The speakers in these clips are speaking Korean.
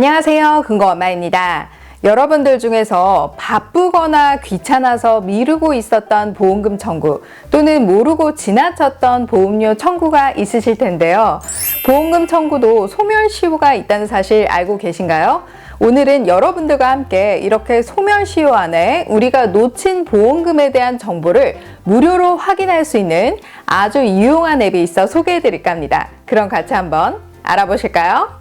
안녕하세요. 근거엄마입니다. 여러분들 중에서 바쁘거나 귀찮아서 미루고 있었던 보험금 청구 또는 모르고 지나쳤던 보험료 청구가 있으실 텐데요. 보험금 청구도 소멸시효가 있다는 사실 알고 계신가요? 오늘은 여러분들과 함께 이렇게 소멸시효 안에 우리가 놓친 보험금에 대한 정보를 무료로 확인할 수 있는 아주 유용한 앱이 있어 소개해 드릴까 합니다. 그럼 같이 한번 알아보실까요?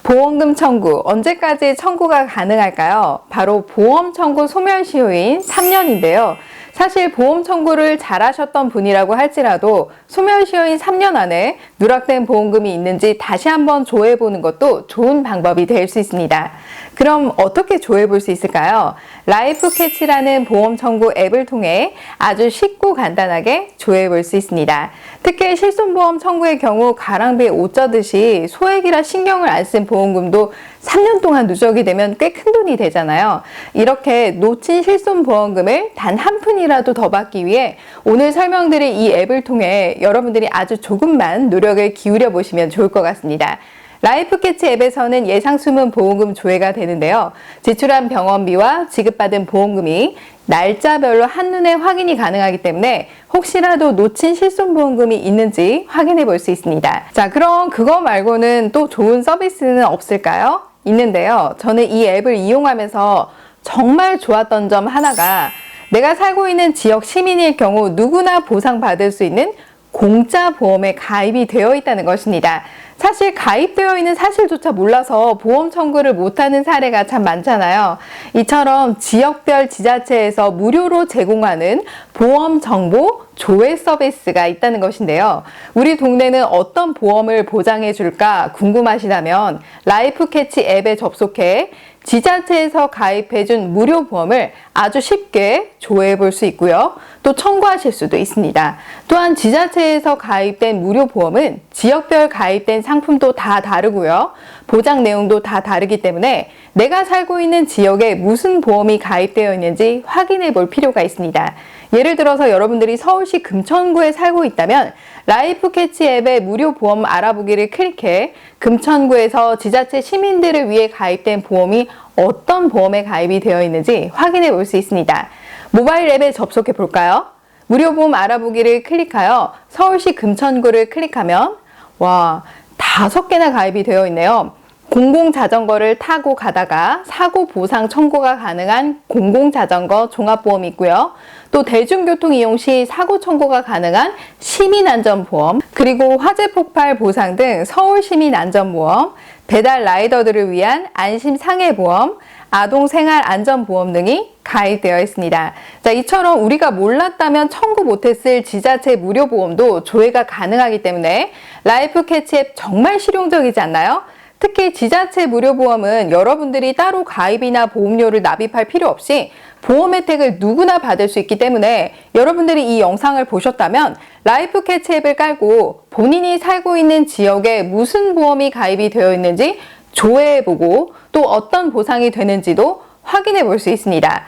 보험금 청구, 언제까지 청구가 가능할까요? 바로 보험 청구 소멸시효인 3년인데요. 사실 보험 청구를 잘하셨던 분이라고 할지라도 소멸시효인 3년 안에 누락된 보험금이 있는지 다시 한번 조회해보는 것도 좋은 방법이 될 수 있습니다. 그럼 어떻게 조회해볼 수 있을까요? 라이프캐치라는 보험 청구 앱을 통해 아주 쉽고 간단하게 조회해볼 수 있습니다. 특히 실손보험 청구의 경우 가랑비에 옷 젖듯이 소액이라 신경을 안 쓴 보험금도 3년 동안 누적이 되면 꽤 큰 돈이 되잖아요. 이렇게 놓친 실손보험금을 단 한 푼이라도 더 받기 위해 오늘 설명드릴 이 앱을 통해 여러분들이 아주 조금만 노력을 기울여 보시면 좋을 것 같습니다. 라이프캐치 앱에서는 예상 숨은 보험금 조회가 되는데요. 지출한 병원비와 지급받은 보험금이 날짜별로 한눈에 확인이 가능하기 때문에 혹시라도 놓친 실손보험금이 있는지 확인해 볼 수 있습니다. 자, 그럼 그거 말고는 또 좋은 서비스는 없을까요? 있는데요. 저는 이 앱을 이용하면서 정말 좋았던 점 하나가 내가 살고 있는 지역 시민일 경우 누구나 보상받을 수 있는 공짜 보험에 가입이 되어 있다는 것입니다. 사실 가입되어 있는 사실조차 몰라서 보험 청구를 못하는 사례가 참 많잖아요. 이처럼 지역별 지자체에서 무료로 제공하는 보험 정보 조회 서비스가 있다는 것인데요. 우리 동네는 어떤 보험을 보장해 줄까 궁금하시다면 라이프캐치 앱에 접속해 지자체에서 가입해준 무료 보험을 아주 쉽게 조회해 볼 수 있고요. 또 청구하실 수도 있습니다. 또한 지자체에서 가입된 무료 보험은 지역별 가입된 상품도 다 다르고요. 보장 내용도 다 다르기 때문에 내가 살고 있는 지역에 무슨 보험이 가입되어 있는지 확인해 볼 필요가 있습니다. 예를 들어서 여러분들이 서울시 금천구에 살고 있다면 라이프캐치 앱의 무료 보험 알아보기를 클릭해 금천구에서 지자체 시민들을 위해 가입된 보험이 어떤 보험에 가입이 되어 있는지 확인해 볼 수 있습니다. 모바일 앱에 접속해 볼까요? 무료 보험 알아보기를 클릭하여 서울시 금천구를 클릭하면 와, 5개나 가입이 되어 있네요. 공공자전거를 타고 가다가 사고 보상 청구가 가능한 공공자전거 종합보험이 있고요. 또 대중교통 이용 시 사고 청구가 가능한 시민안전보험, 그리고 화재 폭발 보상 등 서울시민안전보험, 배달 라이더들을 위한 안심상해보험, 아동생활안전보험 등이 가입되어 있습니다. 자, 이처럼 우리가 몰랐다면 청구 못했을 지자체 무료보험도 조회가 가능하기 때문에 라이프캐치 앱 정말 실용적이지 않나요? 특히 지자체 무료보험은 여러분들이 따로 가입이나 보험료를 납입할 필요 없이 보험 혜택을 누구나 받을 수 있기 때문에 여러분들이 이 영상을 보셨다면 라이프캐치 앱을 깔고 본인이 살고 있는 지역에 무슨 보험이 가입이 되어 있는지 조회해보고 또 어떤 보상이 되는지도 확인해 볼 수 있습니다.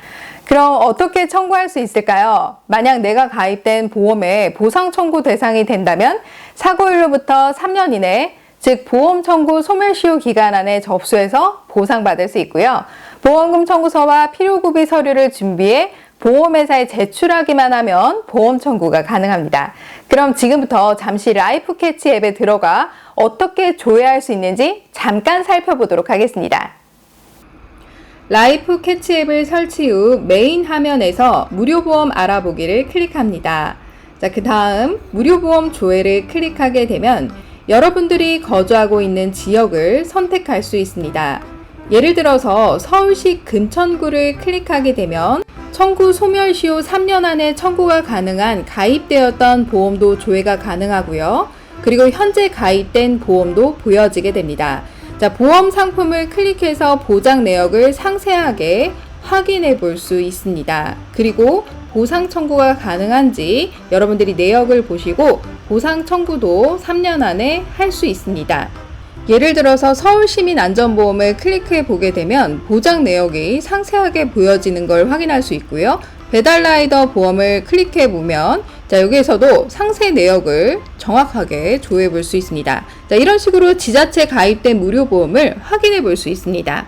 그럼 어떻게 청구할 수 있을까요? 만약 내가 가입된 보험에 보상 청구 대상이 된다면 사고일로부터 3년 이내 즉 보험 청구 소멸시효 기간 안에 접수해서 보상받을 수 있고요. 보험금 청구서와 필요구비 서류를 준비해 보험회사에 제출하기만 하면 보험 청구가 가능합니다. 그럼 지금부터 잠시 라이프캐치 앱에 들어가 어떻게 조회할 수 있는지 잠깐 살펴보도록 하겠습니다. 라이프캐치 앱을 설치 후 메인 화면에서 무료보험 알아보기를 클릭합니다. 자, 그 다음 무료보험 조회를 클릭하게 되면 여러분들이 거주하고 있는 지역을 선택할 수 있습니다. 예를 들어서 서울시 금천구를 클릭하게 되면 청구 소멸시효 3년 안에 청구가 가능한 가입되었던 보험도 조회가 가능하고요. 그리고 현재 가입된 보험도 보여지게 됩니다. 자, 보험 상품을 클릭해서 보장 내역을 상세하게 확인해 볼 수 있습니다. 그리고 보상 청구가 가능한지 여러분들이 내역을 보시고 보상 청구도 3년 안에 할 수 있습니다. 예를 들어서 서울시민안전보험을 클릭해 보게 되면 보장 내역이 상세하게 보여지는 걸 확인할 수 있고요. 배달라이더 보험을 클릭해 보면 여기에서도 상세 내역을 정확하게 조회해 볼 수 있습니다. 이런 식으로 지자체 가입된 무료보험을 확인해 볼 수 있습니다.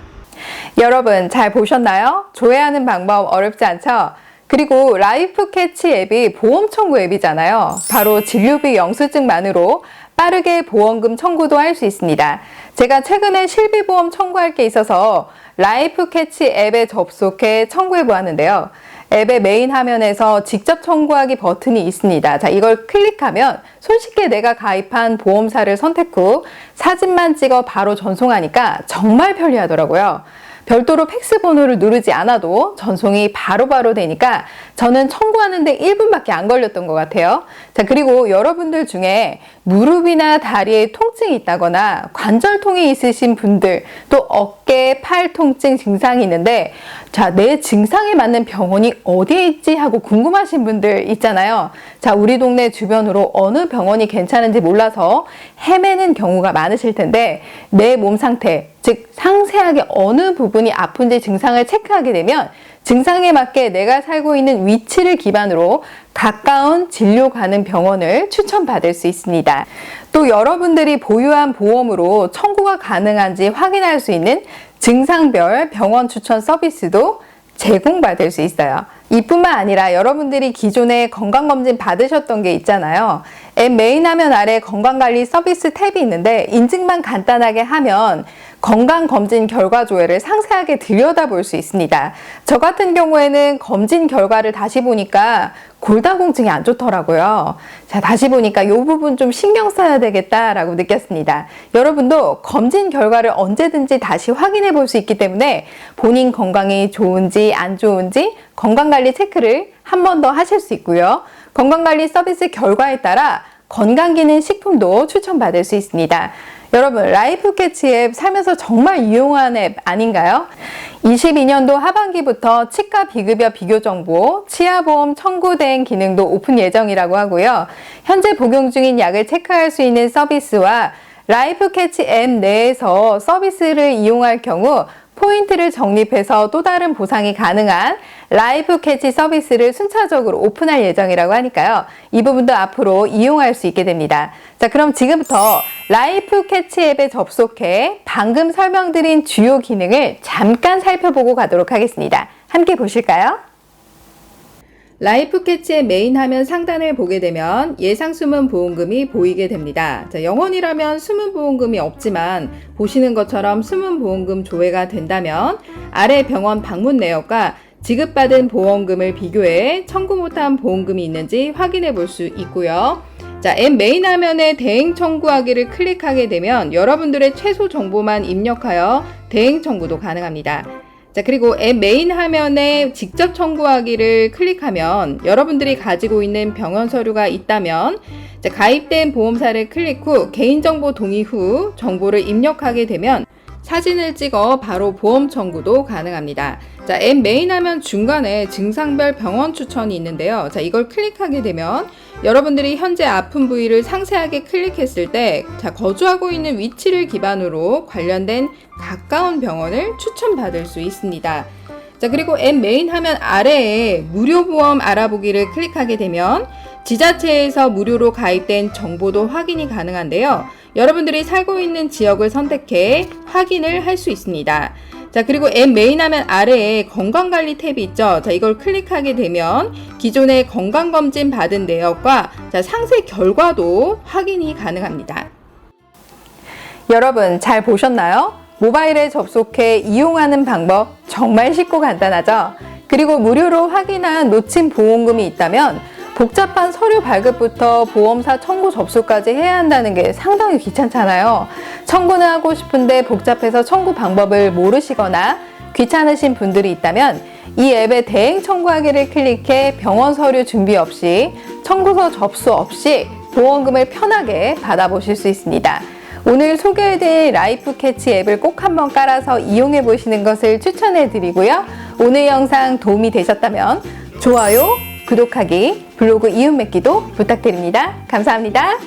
여러분 잘 보셨나요? 조회하는 방법 어렵지 않죠? 그리고 라이프캐치 앱이 보험 청구 앱이잖아요. 바로 진료비 영수증만으로 빠르게 보험금 청구도 할 수 있습니다. 제가 최근에 실비보험 청구할 게 있어서 라이프캐치 앱에 접속해 청구해 보았는데요. 앱의 메인 화면에서 직접 청구하기 버튼이 있습니다. 자, 이걸 클릭하면 손쉽게 내가 가입한 보험사를 선택 후 사진만 찍어 바로 전송하니까 정말 편리하더라고요. 별도로 팩스 번호를 누르지 않아도 전송이 바로바로 되니까 저는 청구하는데 1분밖에 안 걸렸던 것 같아요. 자, 그리고 여러분들 중에 무릎이나 다리에 통증이 있다거나 관절통이 있으신 분들, 또 어깨, 팔 통증 증상이 있는데 자, 내 증상에 맞는 병원이 어디에 있지 하고 궁금하신 분들 있잖아요. 자, 우리 동네 주변으로 어느 병원이 괜찮은지 몰라서 헤매는 경우가 많으실 텐데 내 몸 상태, 즉 상세하게 어느 부분이 아픈지 증상을 체크하게 되면 증상에 맞게 내가 살고 있는 위치를 기반으로 가까운 진료 가는 병원을 추천받을 수 있습니다. 또 여러분들이 보유한 보험으로 청구가 가능한지 확인할 수 있는 증상별 병원 추천 서비스도 제공받을 수 있어요. 이뿐만 아니라 여러분들이 기존에 건강검진 받으셨던 게 있잖아요. 앱 메인 화면 아래 건강관리 서비스 탭이 있는데 인증만 간단하게 하면 건강검진 결과 조회를 상세하게 들여다볼 수 있습니다. 저 같은 경우에는 검진 결과를 다시 보니까 골다공증이 안 좋더라고요. 자, 다시 보니까 이 부분 좀 신경 써야 되겠다라고 느꼈습니다. 여러분도 검진 결과를 언제든지 다시 확인해 볼 수 있기 때문에 본인 건강이 좋은지 안 좋은지 건강관리 체크를 한 번 더 하실 수 있고요. 건강관리 서비스 결과에 따라 건강기능 식품도 추천받을 수 있습니다. 여러분, 라이프캐치 앱 살면서 정말 유용한 앱 아닌가요? 22년도 하반기부터 치과 비급여 비교 정보, 치아보험 청구 대행 기능도 오픈 예정이라고 하고요. 현재 복용 중인 약을 체크할 수 있는 서비스와 라이프캐치 앱 내에서 서비스를 이용할 경우 포인트를 적립해서 또 다른 보상이 가능한 라이프캐치 서비스를 순차적으로 오픈할 예정이라고 하니까요. 이 부분도 앞으로 이용할 수 있게 됩니다. 자, 그럼 지금부터 라이프캐치 앱에 접속해 방금 설명드린 주요 기능을 잠깐 살펴보고 가도록 하겠습니다. 함께 보실까요? 라이프캐치의 메인 화면 상단을 보게 되면 예상 숨은 보험금이 보이게 됩니다. 자, 영원이라면 숨은 보험금이 없지만 보시는 것처럼 숨은 보험금 조회가 된다면 아래 병원 방문 내역과 지급받은 보험금을 비교해 청구 못한 보험금이 있는지 확인해 볼 수 있고요. 자, 앱 메인 화면에 대행 청구하기를 클릭하게 되면 여러분들의 최소 정보만 입력하여 대행 청구도 가능합니다. 자, 그리고 앱 메인 화면에 직접 청구하기를 클릭하면 여러분들이 가지고 있는 병원 서류가 있다면 자, 가입된 보험사를 클릭 후 개인정보 동의 후 정보를 입력하게 되면 사진을 찍어 바로 보험 청구도 가능합니다. 자, 앱 메인 화면 중간에 증상별 병원 추천이 있는데요. 자, 이걸 클릭하게 되면 여러분들이 현재 아픈 부위를 상세하게 클릭했을 때 자, 거주하고 있는 위치를 기반으로 관련된 가까운 병원을 추천받을 수 있습니다. 자, 그리고 앱 메인 화면 아래에 무료 보험 알아보기를 클릭하게 되면 지자체에서 무료로 가입된 정보도 확인이 가능한데요. 여러분들이 살고 있는 지역을 선택해 확인을 할 수 있습니다. 자, 그리고 앱 메인 화면 아래에 건강관리 탭이 있죠. 자, 이걸 클릭하게 되면 기존에 건강검진 받은 내역과 자, 상세 결과도 확인이 가능합니다. 여러분 잘 보셨나요? 모바일에 접속해 이용하는 방법 정말 쉽고 간단하죠? 그리고 무료로 확인한 놓친 보험금이 있다면 복잡한 서류 발급부터 보험사 청구 접수까지 해야 한다는 게 상당히 귀찮잖아요. 청구는 하고 싶은데 복잡해서 청구 방법을 모르시거나 귀찮으신 분들이 있다면 이 앱에 대행 청구하기를 클릭해 병원 서류 준비 없이 청구서 접수 없이 보험금을 편하게 받아보실 수 있습니다. 오늘 소개해드린 라이프캐치 앱을 꼭 한번 깔아서 이용해 보시는 것을 추천해 드리고요. 오늘 영상 도움이 되셨다면 좋아요, 구독하기, 블로그 이웃 맺기도 부탁드립니다. 감사합니다.